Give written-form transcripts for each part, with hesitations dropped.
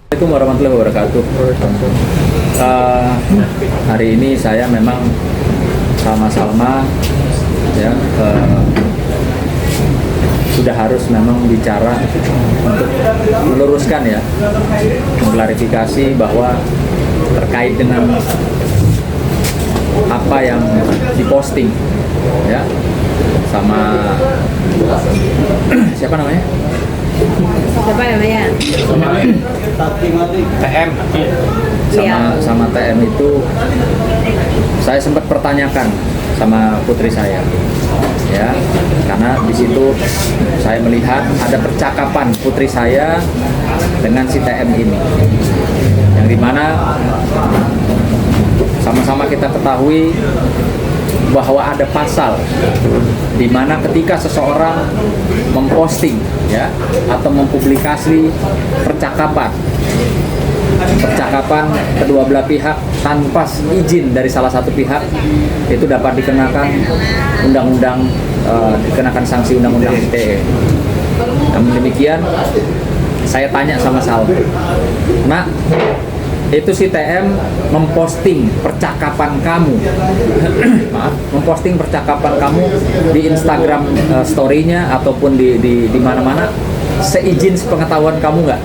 Assalamualaikum warahmatullahi wabarakatuh. Hari ini saya memang sama Salma ya, sudah harus memang bicara untuk meluruskan ya, mengklarifikasi bahwa terkait dengan apa yang diposting ya sama siapa namanya? TM. Sama TM itu saya sempat pertanyakan sama putri saya ya, karena di situ saya melihat ada percakapan putri saya dengan si TM ini yang dimana sama-sama kita ketahui bahwa ada pasal di mana ketika seseorang memposting ya atau mempublikasi percakapan kedua belah pihak tanpa izin dari salah satu pihak, itu dapat dikenakan dikenakan sanksi undang-undang ITE. Namun demikian, saya tanya sama Salma, "Nak, itu si TM memposting percakapan kamu memposting percakapan kamu di Instagram story-nya ataupun di mana-mana seizin sepengetahuan kamu nggak?"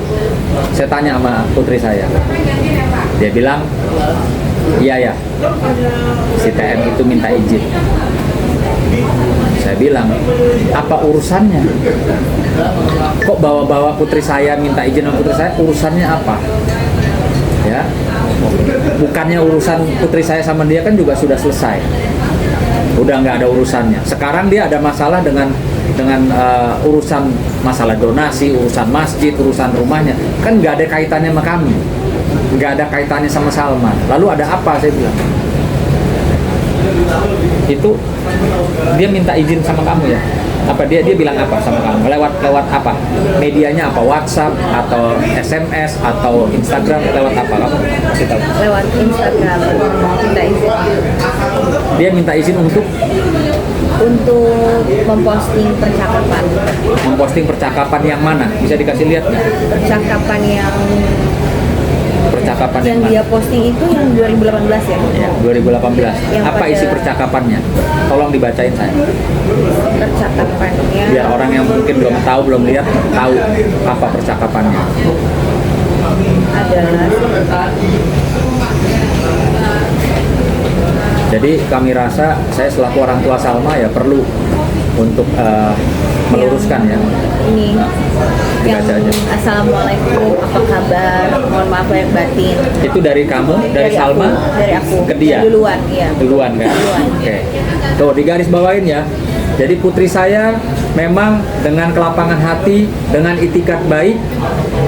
Saya tanya sama putri saya. Dia bilang, iya ya, si TM itu minta izin. Saya bilang, apa urusannya? Kok bawa-bawa putri saya minta izin sama putri saya? Urusannya apa? Ya, bukannya urusan putri saya sama dia kan juga sudah selesai, udah nggak ada urusannya. Sekarang dia ada masalah dengan urusan masalah donasi, urusan masjid, urusan rumahnya, kan nggak ada kaitannya sama kami, nggak ada kaitannya sama Salma. Lalu ada apa? Saya bilang, itu dia minta izin sama kamu ya? Apa dia bilang apa sama kamu? Lewat apa? Medianya apa? WhatsApp atau SMS atau Instagram? Lewat apa kamu kasih tahu? Lewat Instagram minta izin. Dia minta izin untuk memposting percakapan. Memposting percakapan yang mana? Bisa dikasih lihat nggak? Percakapan yang mana? Dia posting itu yang 2018 ya? Ya, 2018. Yang apa isi percakapannya? Tolong dibacain saya. Percakapannya. Biar orang yang mungkin belum tahu, belum lihat, tahu apa percakapannya. Adalah jadi kami rasa, saya selaku orang tua Salma ya perlu untuk meluruskan ya. Ini yang Dibaca aja. Assalamualaikum, apa kabar? Mohon maaf lahir batin. Itu dari kamu, dari Salma? Dari aku. Ke dia? Duluan, iya. Duluan kan? Duluan. Oke. Tuh, digaris bawain ya. Jadi putri saya memang dengan kelapangan hati, dengan itikat baik,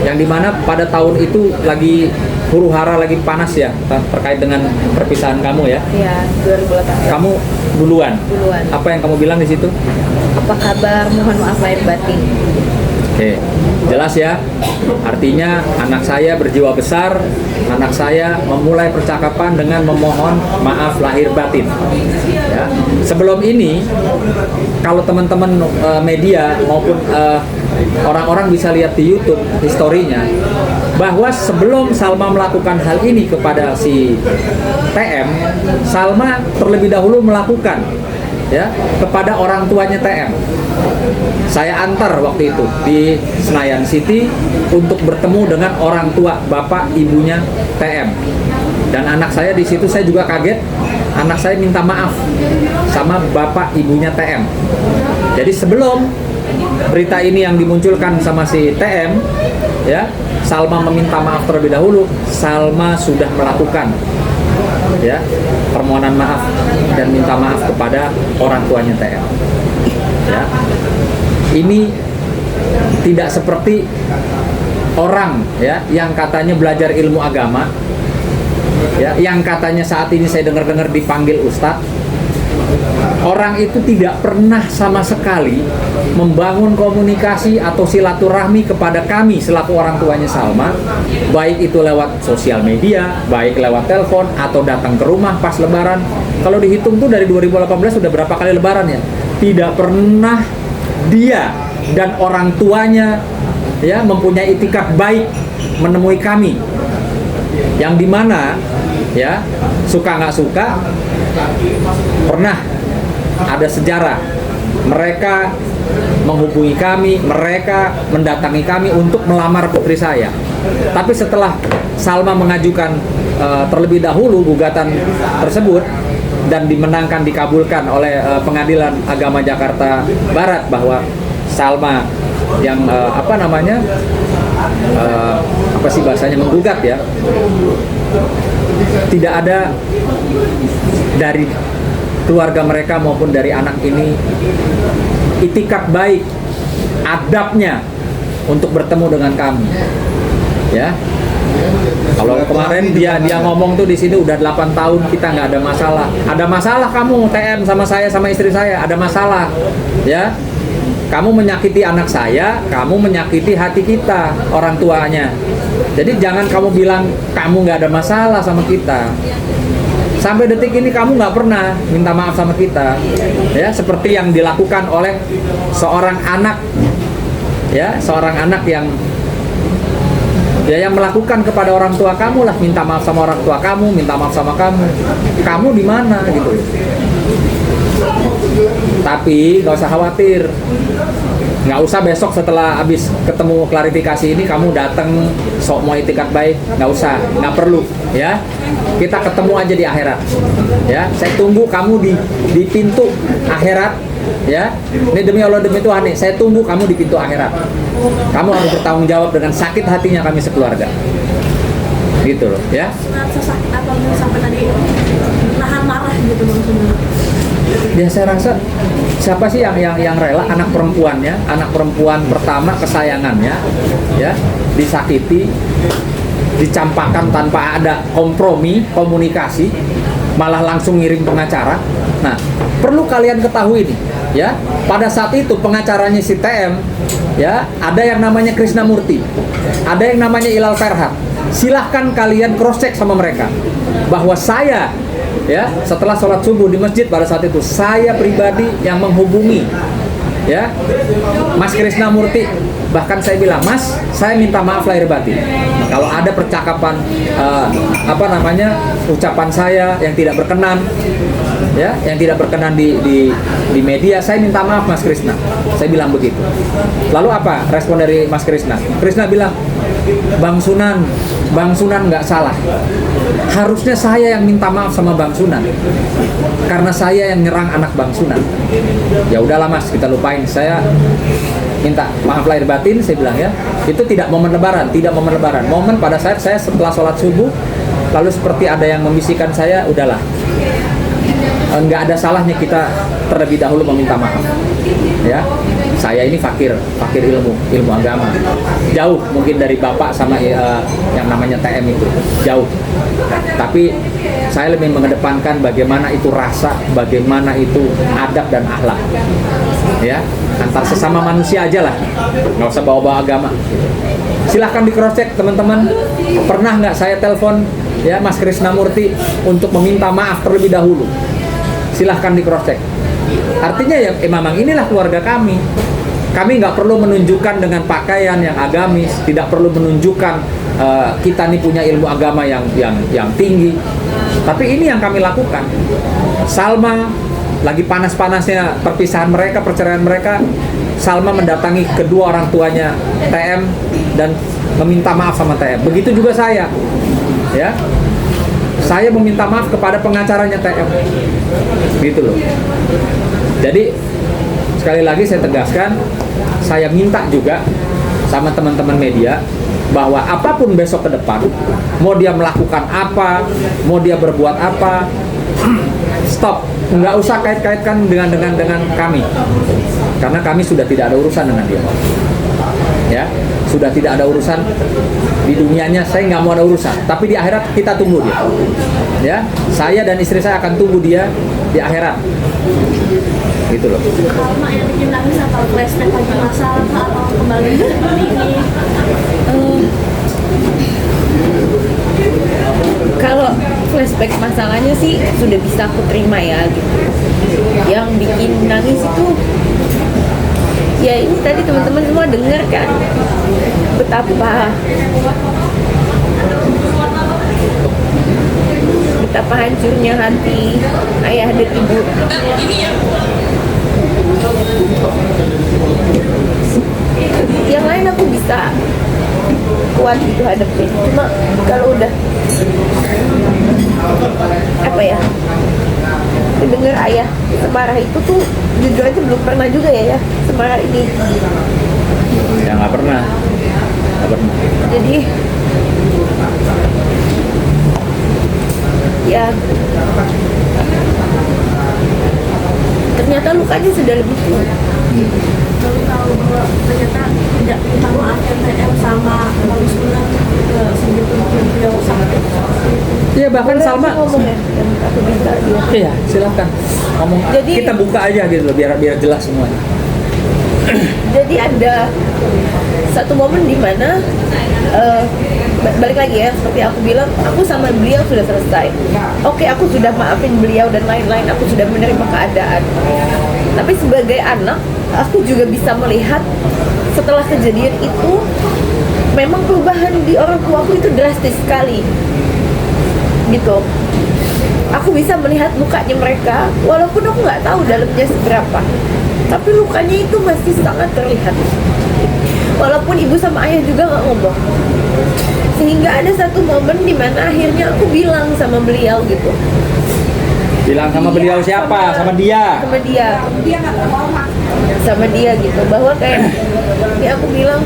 yang dimana pada tahun itu lagi huru-hara, lagi panas ya, terkait dengan perpisahan kamu ya. Iya, 2018. Kamu duluan. Apa yang kamu bilang di situ? Apa kabar? Mohon maaf lahir batin. Oke, jelas ya. Artinya anak saya berjiwa besar, anak saya memulai percakapan dengan memohon maaf lahir batin. Ya. Sebelum ini, kalau teman-teman media maupun orang-orang bisa lihat di YouTube historinya, bahwa sebelum Salma melakukan hal ini kepada si TM, Salma terlebih dahulu melakukan ya kepada orang tuanya TM. Saya antar waktu itu di Senayan City untuk bertemu dengan orang tua bapak ibunya TM. Dan anak saya di situ, saya juga kaget, anak saya minta maaf sama bapak ibunya TM. Jadi sebelum berita ini yang dimunculkan sama si TM ya, Salma meminta maaf terlebih dahulu. Salma sudah melakukan ya permohonan maaf dan minta maaf kepada orang tuanya TM. Ya, ini tidak seperti orang ya yang katanya belajar ilmu agama, ya, yang katanya saat ini saya dengar-dengar dipanggil ustadz. Orang itu tidak pernah sama sekali membangun komunikasi atau silaturahmi kepada kami selaku orang tuanya Salma, baik itu lewat sosial media, baik lewat telepon atau datang ke rumah pas lebaran. Kalau dihitung tuh dari 2018 sudah berapa kali lebaran ya? Tidak pernah dia dan orang tuanya ya mempunyai itikat baik menemui kami, yang dimana ya suka nggak suka pernah ada sejarah mereka menghubungi kami, mereka mendatangi kami untuk melamar putri saya. Tapi setelah Salma mengajukan terlebih dahulu gugatan tersebut dan dimenangkan, dikabulkan oleh Pengadilan Agama Jakarta Barat bahwa Salma yang apa sih bahasanya, menggugat ya, tidak ada dari keluarga mereka maupun dari anak ini itikat baik, adabnya untuk bertemu dengan kami. Ya, kalau kemarin dia ngomong tuh di sini udah 8 tahun kita nggak ada masalah. Ada masalah kamu TM sama saya, sama istri saya, ada masalah. Ya, kamu menyakiti anak saya, kamu menyakiti hati kita, orang tuanya. Jadi jangan kamu bilang kamu nggak ada masalah sama kita. Sampai detik ini kamu nggak pernah minta maaf sama kita, ya, seperti yang dilakukan oleh seorang anak, ya, seorang anak yang melakukan kepada orang tua kamu lah, minta maaf sama orang tua kamu, minta maaf sama kamu di mana gitu. Tapi nggak usah khawatir, nggak usah besok setelah habis ketemu klarifikasi ini kamu datang sok mau itikat baik, nggak usah, nggak perlu ya. Kita ketemu aja di akhirat ya. Saya tunggu kamu di pintu akhirat ya. Ini demi Allah, demi Tuhan nih, saya tunggu kamu di pintu akhirat. Kamu harus bertanggung jawab dengan sakit hatinya kami sekeluarga, gitu loh ya. Sesakit apa sampai tadi nahan marah gitu Bang Sunan? Ya saya rasa siapa sih yang rela anak perempuannya, anak perempuan pertama kesayangannya ya disakiti, dicampakkan tanpa ada kompromi, komunikasi, malah langsung ngirim pengacara. Nah, perlu kalian ketahui nih ya, pada saat itu pengacaranya si TM ya, ada yang namanya Krisnamurti, ada yang namanya Ilal Ferhat. Silahkan kalian cross check sama mereka bahwa saya ya setelah sholat subuh di masjid pada saat itu saya pribadi yang menghubungi ya Mas Krisnamurti. Bahkan saya bilang, Mas, saya minta maaf lahir batin kalau ada percakapan ucapan saya yang tidak berkenan ya, yang tidak berkenan di media, saya minta maaf Mas Krisna. Saya bilang begitu. Lalu apa respon dari Mas Krisna? Krisna bilang, Bang Sunan nggak salah. Harusnya saya yang minta maaf sama Bang Sunan karena saya yang nyerang anak Bang Sunan. Ya udahlah Mas, kita lupain. Saya minta maaf lahir batin, saya bilang ya. Itu tidak momen lebaran, momen pada saat saya setelah sholat subuh, lalu seperti ada yang membisikkan saya, udahlah, nggak ada salahnya kita terlebih dahulu meminta maaf ya. Saya ini fakir ilmu agama, jauh mungkin dari bapak sama yang namanya TM itu, jauh. Tapi saya lebih mengedepankan bagaimana itu rasa, bagaimana itu adab dan akhlak ya, antar sesama manusia aja lah, nggak usah bawa-bawa agama. Silahkan di cross check teman-teman, pernah nggak saya telepon ya Mas Krisnamurti untuk meminta maaf terlebih dahulu? Silahkan di cross check. Artinya ya memang inilah keluarga kami. Kami nggak perlu menunjukkan dengan pakaian yang agamis, tidak perlu menunjukkan kita nih punya ilmu agama yang tinggi. Tapi ini yang kami lakukan. Salma lagi panas-panasnya perpisahan mereka, perceraian mereka, Salma mendatangi kedua orang tuanya TM dan meminta maaf sama TM. Begitu juga saya, ya. Saya meminta maaf kepada pengacaranya TM, gitu loh. Jadi sekali lagi saya tegaskan, saya minta juga sama teman-teman media bahwa apapun besok ke depan, mau dia melakukan apa, mau dia berbuat apa, stop, nggak usah kait-kaitkan dengan kami, karena kami sudah tidak ada urusan dengan dia, ya, sudah tidak ada urusan di dunianya. Saya nggak mau ada urusan, tapi di akhirat kita tunggu dia, ya, saya dan istri saya akan tunggu dia di akhirat, gitu loh. Kalau mak yang bikin nangis atau flashback lagi masalah atau kembali seperti ini, kalau flashback masalahnya sih sudah bisa aku terima ya gitu. Yang bikin nangis itu Ya ini tadi teman-teman semua dengar kan betapa hancurnya hati ayah dan ibu. Yang lain aku bisa kuat gitu hadapin, cuma kalau udah apa ya, dengar ayah semarah itu tuh jujur aja belum pernah juga ya semarah ini. Ya nggak pernah. Jadi ya ternyata lukanya sudah lebih kuat. Baru tahu bahwa ternyata tidak minta maaf MTM sama harus bilang segitu beliau sampai Iya, bahkan Boleh Salma. aku ngomong ya, yang aku minta dia. Iya, silakan ngomong. Jadi- Kita buka aja gitu loh, biar jelas semuanya. Jadi ada satu momen di mana balik lagi ya, seperti aku bilang, aku sama beliau sudah selesai. Oke, aku sudah maafin beliau dan lain-lain, aku sudah menerima keadaan. Tapi sebagai anak, aku juga bisa melihat setelah kejadian itu, memang perubahan di orang tuaku itu drastis sekali. Gitu. Aku bisa melihat mukanya mereka, walaupun aku nggak tahu dalamnya seberapa, tapi lukanya itu masih sangat terlihat. Walaupun ibu sama ayah juga nggak ngomong. Sehingga ada satu momen di mana akhirnya aku bilang sama beliau gitu. Bilang sama beliau siapa? Sama dia. Sama dia. Sama dia gitu, bahwa kayak ini aku bilang,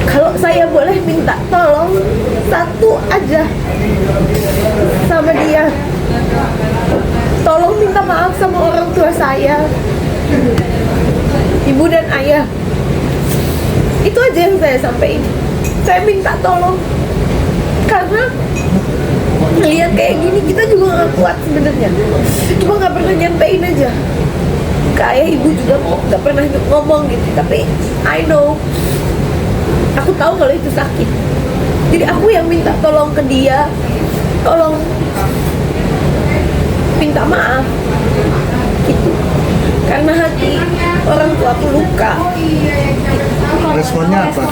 kalau saya boleh minta tolong satu aja sama dia, tolong minta maaf sama orang tua saya, ibu dan ayah. Itu aja yang saya sampaikan. Saya minta tolong karena ngeliat kayak gini kita juga nggak kuat sebenarnya, cuma nggak pernah nyampein aja ke ayah, ibu juga nggak pernah ngomong gitu. Tapi I know, aku tahu kalau itu sakit. Jadi aku yang minta tolong ke dia, tolong minta maaf gitu, karena hati orang tua aku luka. Responnya apa?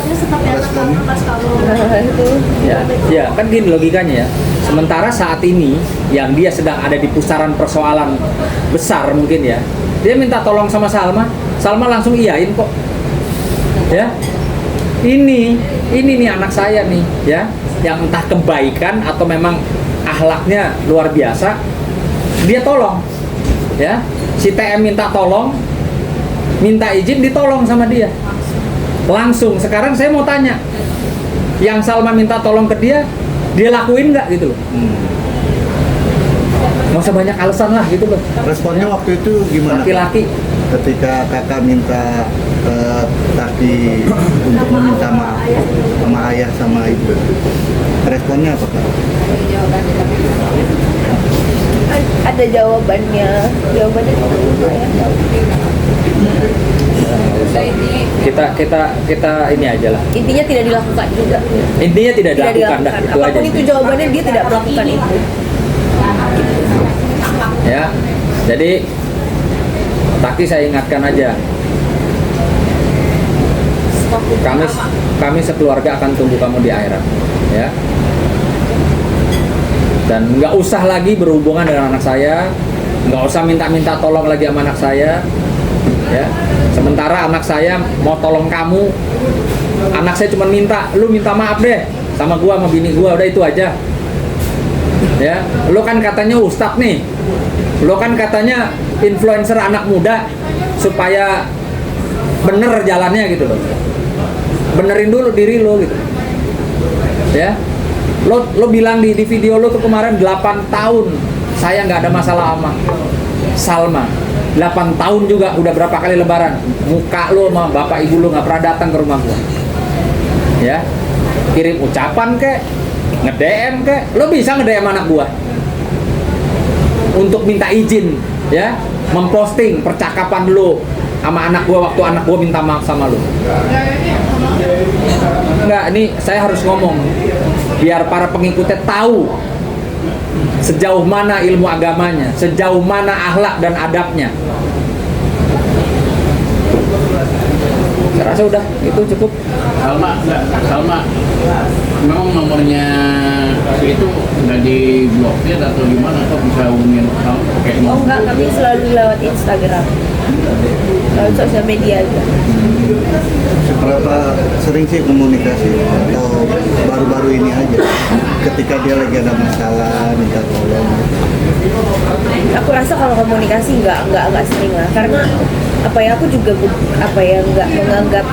Responnya? Nah itu Ya, kan gini logikanya ya. Sementara saat ini yang dia sedang ada di pusaran persoalan besar mungkin ya, dia minta tolong sama Salma, Salma langsung iyain kok. Ya, ini nih anak saya nih ya, yang entah kebaikan atau memang akhlaknya luar biasa, dia tolong. Ya, si TM minta tolong, minta izin ditolong sama dia. Langsung. Sekarang saya mau tanya, yang Salma minta tolong ke dia lakuin nggak gitu loh? Nggak usah banyak alasan lah gitu loh. Responnya waktu itu gimana? Laki-laki. Ketika kakak minta Taki untuk meminta maaf sama ayah sama ibu, responnya apa kak? ada jawabannya saya tahu. Kita ini aja lah. Intinya tidak dilakukan juga. Intinya tidak dilakukan dah, itu aja. Apapun itu jawabannya, dia tidak melakukan itu. Ya. Jadi Taki saya ingatkan aja. Kami sekeluarga akan tunggu kamu di akhirat, ya. Dan nggak usah lagi berhubungan dengan anak saya, nggak usah minta-minta tolong lagi sama anak saya, ya. Sementara anak saya mau tolong kamu, anak saya cuma minta, lu minta maaf deh sama gua, sama bini gua, udah itu aja. Ya, lu kan katanya ustadz nih, lu kan katanya influencer anak muda supaya bener jalannya gitu loh. Benerin dulu diri lo gitu. Ya. Lo bilang di video lo tuh kemarin 8 tahun saya nggak ada masalah sama Salma. 8 tahun juga udah berapa kali lebaran muka lo sama bapak ibu lo nggak pernah datang ke rumah gua. Ya. Kirim ucapan kek, nge-DM kek, lo bisa nge-DM anak gua untuk minta izin, ya, memposting percakapan lo sama anak gua waktu anak gua minta maaf sama lo. Enggak, ini saya harus ngomong biar para pengikutnya tahu sejauh mana ilmu agamanya, sejauh mana akhlak dan adabnya. Saya rasa udah itu cukup. Salma, memang nomornya itu nggak diblokir atau gimana, atau bisa hubungin pakai Oh enggak, kami selalu lewat Instagram, lewat sosial media aja. Seberapa sering sih komunikasi atau baru-baru ini aja ketika dia lagi ada masalah minta tolong? Aku rasa kalau komunikasi nggak sering lah, karena apa ya, aku juga nggak menganggap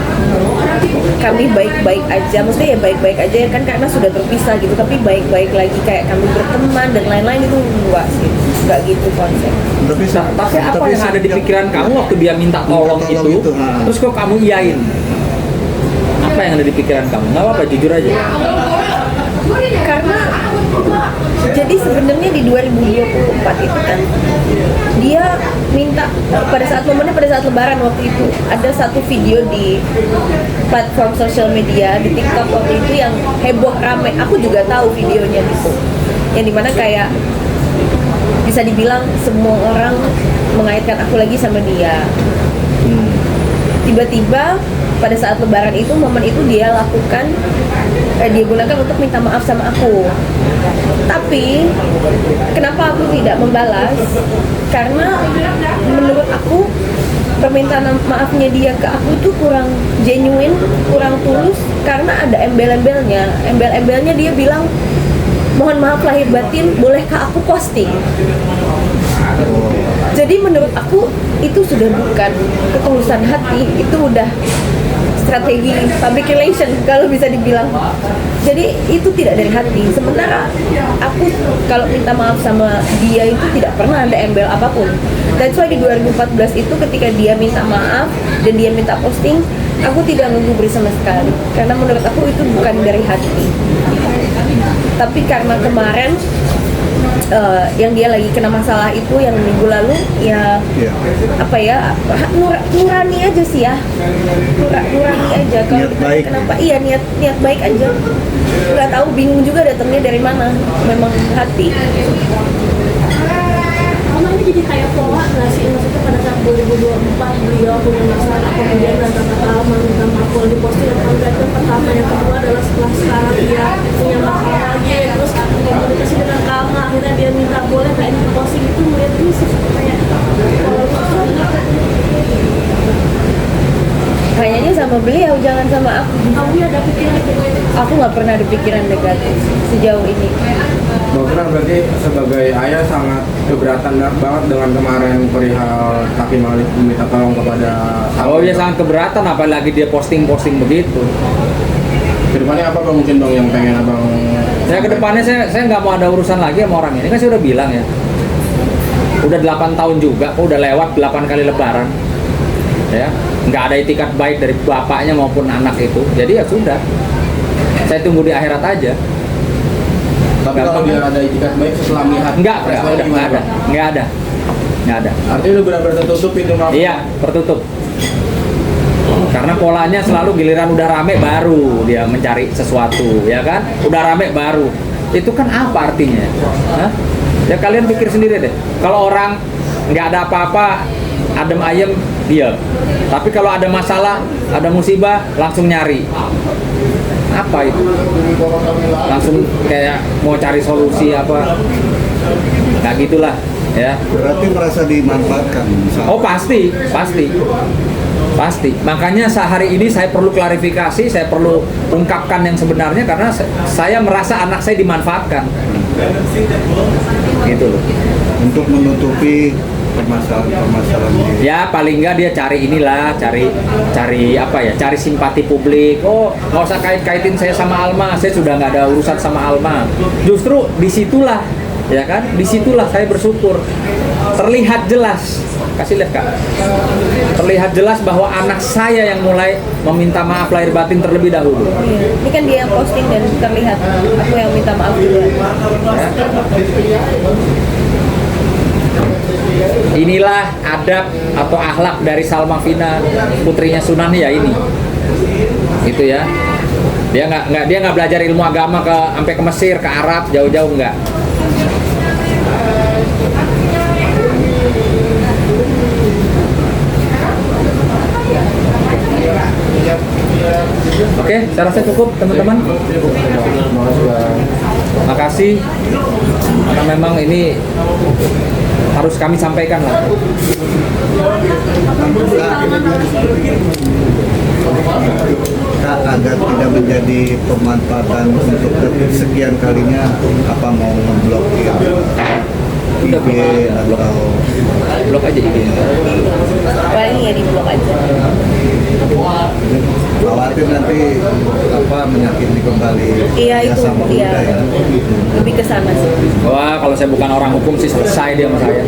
kami baik-baik aja, maksudnya ya baik-baik aja ya kan, karena sudah terpisah gitu, tapi baik-baik lagi kayak kami berteman dan lain-lain itu enggak sih, nggak gitu konsep. Tapi apa yang ada di pikiran kamu waktu dia minta tolong itu, terus kok kamu iyain? Apa yang ada di pikiran kamu? Nggak apa-apa, jujur aja. Karena jadi sebenarnya di 2024 itu kan dia minta pada saat lebaran waktu itu ada satu video di platform sosial media di TikTok waktu itu yang heboh rame. Aku juga tahu videonya itu, yang dimana kayak bisa dibilang semua orang mengaitkan aku lagi sama dia. Tiba-tiba pada saat lebaran itu, momen itu dia lakukan, dia gunakan untuk minta maaf sama aku. Tapi kenapa aku tidak membalas? Karena menurut aku permintaan maafnya dia ke aku itu kurang genuine, kurang tulus, karena ada embel-embelnya. Embel-embelnya dia bilang, mohon maaf lahir batin, bolehkah aku posting? Jadi menurut aku itu sudah bukan ketulusan hati, itu udah strategi public relation kalau bisa dibilang. Jadi itu tidak dari hati. Sementara aku kalau minta maaf sama dia itu tidak pernah ada embel apapun. That's why di 2014 itu ketika dia minta maaf dan dia minta posting, aku tidak menggubris sama sekali, karena menurut aku itu bukan dari hati. Tapi karena kemarin yang dia lagi kena masalah itu yang minggu lalu ya, apa ya, nurani aja sih ya, nurani aja. Kalau ditanya kenapa, iya niat baik aja, nggak tahu, bingung juga datangnya dari mana, memang hati. Mama ini jadi kayak pola nggak sih, maksudnya pada saat 2024 beliau punya masalah, kemudian kata-kata Alma minta maaf kalau diposting, apa enggak, itu pertama. Yang kedua adalah setelah sekarang dia punya masalah lagi, terus komunikasi dengan Alma, akhirnya dia minta boleh kayak ini posting, itu melihat ini seperti kayak Kayaknya sama beliau, jangan sama aku. kamu ada pikiran gitu. Aku nggak pernah ada pikiran negatif sejauh ini. Mbak Fina berarti sebagai ayah sangat keberatan banget dengan kemarin perihal Taki Malik meminta tolong kepada Oh, dia sangat keberatan, apalagi dia posting begitu. kedepannya apa Bang, mungkin Bang yang pengen Abang? Saya kedepannya saya nggak mau ada urusan lagi sama orang ini, kan saya udah bilang ya. Udah 8 tahun juga, udah lewat 8 kali lebaran. Ya, nggak ada itikat baik dari bapaknya maupun anak itu. Jadi ya sudah. Saya tunggu di akhirat aja. Tapi kalau dia ada itikat baik setelah melihat Nggak responnya gimana, ada. Bang? Nggak ada. Artinya udah benar-benar tertutup pintu maaf? Iya, tertutup. Karena polanya selalu giliran udah rame baru dia mencari sesuatu, ya kan? Udah rame baru. Itu kan apa artinya? Hah? Ya kalian pikir sendiri deh. Kalau orang nggak ada apa-apa, adem ayem, diam. Tapi kalau ada masalah, ada musibah, langsung nyari. Apa itu? Langsung kayak mau cari solusi apa? Nggak gitulah, ya. Berarti merasa dimanfaatkan misalnya. Oh pasti. Makanya sehari ini saya perlu klarifikasi, saya perlu ungkapkan yang sebenarnya, karena saya merasa anak saya dimanfaatkan. Gitu loh. Untuk menutupi permasalahan ini. Ya paling nggak dia cari inilah, cari apa ya, cari simpati publik. Oh nggak usah kait-kaitin saya sama Alma, saya sudah nggak ada urusan sama Alma. Justru disitulah, ya kan, disitulah saya bersyukur. Terlihat jelas, kasih lihat Kak, terlihat jelas bahwa anak saya yang mulai meminta maaf lahir batin terlebih dahulu. Ini kan dia yang posting dan terlihat aku yang minta maaf duluan. Inilah adab atau akhlak dari Salma Fina, putrinya Sunan ya ini. Itu ya. Dia nggak belajar ilmu agama sampai ke Mesir, ke Arab, jauh-jauh nggak. Oke, saya rasa cukup teman-teman. Makasih, karena memang ini harus kami sampaikan lah. Kak, agar tidak menjadi pemanfaatan untuk sekian kalinya, apa mau memblokir Udah IG atau blok aja IG. Paling ya di blog aja. khawatir nanti apa menyakiti kembali Iya itu, sama iya. muda ya? Lebih ke sana sih. Wah, kalau saya bukan orang hukum sih selesai dia sama saya.